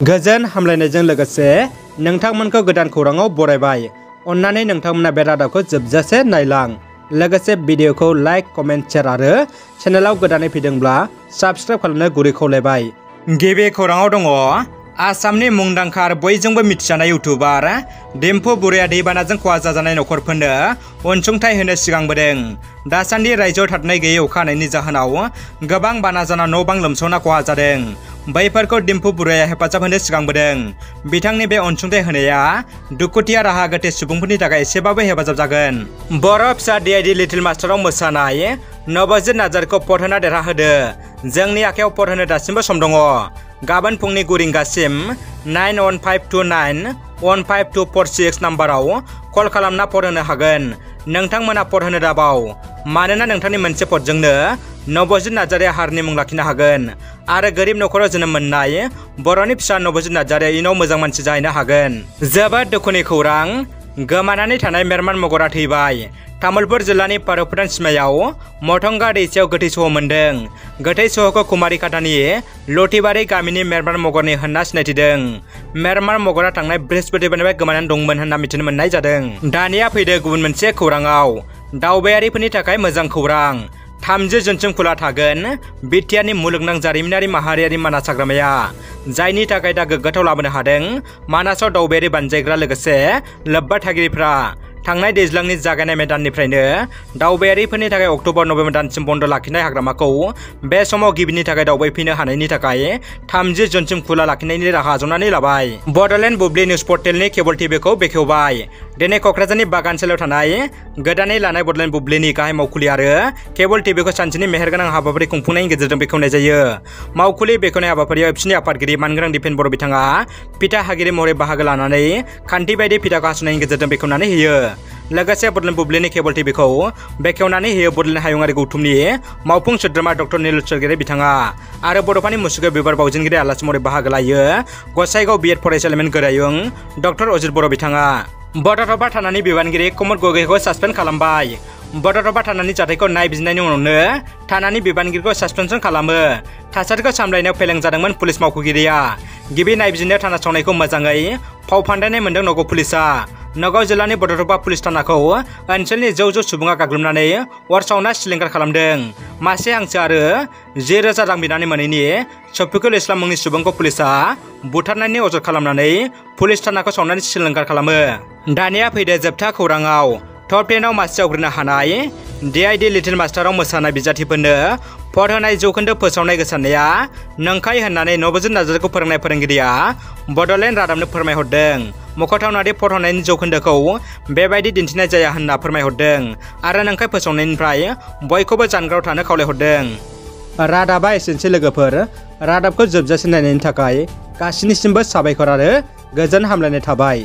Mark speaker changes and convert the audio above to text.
Speaker 1: गोजोन हामलायनायजों लोगोसे नोंथांमोनखौ गोदान खौराङाव बरायबाय। अन्नानै नोंथांमोना बे रादाबखौ जोबजासे नायलां। लोगोसे भिडिअखौ लाइक, कमेन्ट, शेयार आरो चेनेलाव गोदानै फैदोंब्ला साबस्क्राइब खालामनो गुरै खावलायबाय। गिबि खौराङाव दङ। आसामनि मुंदांखा आरो बयजोंबो मिथिजानाय इउटुबार डिम्पु बरुवाया दैबानाजों खहा जाजानाय नखरफोरनो अनसुंथाइ होनो सिगांबोदों। दासान्दि रायजोआव थादनाय गैयै अखा हानायनि जाहोनाव गोबां बाना जाना न' बां लोमसावना खहा जादों। बैफोरखौ डिम्पु बरुवाया हेफाजाब होनो सिगांबोदों। बिथांनि बे अनसुंथाइ होनाया दुखुथिया राहा गोथे सुबुंफोरनि थाखाय एसेबाबो हेफाजाब जागोन। बर' फिसा DID लिटिल मास्टाराव मोसानाय नबजित नार्जारिखौ भट होना देरहाहोदो। जोंनि आखायाव भट होनो दासिमबो सम दङ। गाबोन फुंनि 9 रिंगासिम 9152915246 नाम्बाराव कल खालामना भट होनो हागोन। नोंथांमोना भट होनो दाबाव, मानोना नोंथांनि मोनसे भटजोंनो नबजित नार्जारिया हारिनि मुं लाखिनो हागोन आरो गोरिब नखराव जोनोम मोननाय बर'नि फिसा नबजित नार्जारिया इयुनाव मोजां मानसि जाहैनो हागोन। जोबोद दुखुनि खौरां, गोमानानै थानाय मेरमान मगरा थैबाय। तामुलपुर जिल्लानि पारौफुटान सिमायाव मथंगा दैसायाव गोथै सह मोन्दों। गोथै सहखौ कुमारी खाटानि लथिबारि गामिनि मेरमान मगरनि होनना सिनायथिदों। मेरमान मगरा थांनाय बृहस्पतिबारनिफ्राय गोमानानै दंमोन होनना मिथिनो मोननाय जादों। दानिया फैदो गुबुन मोनसे खौराङाव। दावबायारिफोरनि थाखाय मोजां खौरां। 30 जुनसिम खुला थागोन बिटिआरनि मुलुगनां जारिमिनारि माहारियारि मानास हाग्रामाया, जायनि थाखाय दा गोग्गाथाव लाबोनो हादों मानासाव दावबायारि बानजायग्रा लोगोसे लोब्बा थागिरिफ्रा। थांनाय दैज्लांनि जागायनाय दाननिफ्रायनो दावबायारिफोरनि थाखाय अक्ट'बर-नबेम्बर दानसिम बन्द लाखिनाय हाग्रामाखौ बे समाव गिबिनि थाखाय दावबायफैनो हानायनि थाखाय 30 जुनसिम खुला लाखिनायनि राहा आजावनानै लाबाय। बड'लेण्ड बुब्लि निउज पर्टेलनि केबल टिभिखौ बेखेवबाय। दिनै क'क्राझारनि बागानसालियाव थानाय गोदानै लानाय बड'लेण्ड बुब्लिनि गाहाय मावखुलि आरो केबल टिभिखौ सानसेनि मेहेरगोनां हाबाफारि खुंफुंनायनि गेजेरजों बेखेवनाय जायो। मावखुलि बेखेवनाय हाबाफारियाव एबसुनि आफादगिरि मानगोनां दिपेन बर' बिथाङा फिथा हागिरि महरै बाहागो लानानै खान्थि बायदि फिथाखौ हास'नायनि गेजेरजों बेखेवनानै होयो। लोगोसे बड'लेण्ड बुब्लिनि केबल टिभिखौ बेखेवनानै होयो बड'लेण्ड हायुङारि गौथुमनि मावफुं सोद्रोमा डक्टर नील स्वरगियारि बिथाङा आरो बड'फानि मुसुगो बिबार बावजेनगिरि आलासि महरै बाहागो लायो गसाइगाव बिएड फरायसालिमानि गोरायुं डक्टर अजित बर' बिथाङा। बड'दबा थानानि बिबानगिरि कमल गगैखौ सासपेन्ड खालामबाय। बड'दबा थानानि जाथायखौ नायबिजिरनायनि उनावनो थानानि बिबानगिरिखौ सासपेनसन खालामो। थासारिखौ सामलायनायाव फेलें जादोंमोन पुलिस मावख'गिरिया। गिबि नायबिजिरनायाव थाना संनायखौ मोजाङै फाव फान्दायनाय मोनदों नगाव पुलिसा। नगाव जिल्लानि बड'दबा पुलिस थानाखौ ओनसोलनि जौ सुबुङा गाग्लोबनानै अर सावना सिलिंखार खालामदों। मासे हांसो आरो 10,000 रां बिनानै मोनैनि शफिकुल इस्लाम मुंनि सुबुंखौ पुलिसा बुथारनायनि अजद खालामनानै पुलिस थानाखौ सावनानै सिलिंखार खालामो। दानिया फैदो जोबथा खौराङाव। टप 10आव मासि आवग्रिनो हानाय DID लिटिल मास्टाराव मोसानाय बिजाथिफोरनो भट होनाय जौखोन्दो फोसावनाय गोसारनाया नंखाय होननानै नबजित नार्जारिखौ फोरोंनाय फोरोंगिरिया बड'लेण्ड रादाबनो फोरमायहरदों। मख'थावनादि भट होनायनि जौखोन्दोखौ बेबायदि दिन्थिनाय जाया होनना फोरमायहरदों आरो नंखाय फोसावनायनिफ्राय बयखौबो जानगाराव थानो खावलायहरदों। रादाबा एसेनोसै लोगोफोर। रादाबखौ जोबजासे नायनायनि थाखाय गासिनिसिमबो साबायखर आरो गोजोन हामलायनाय थाबाय।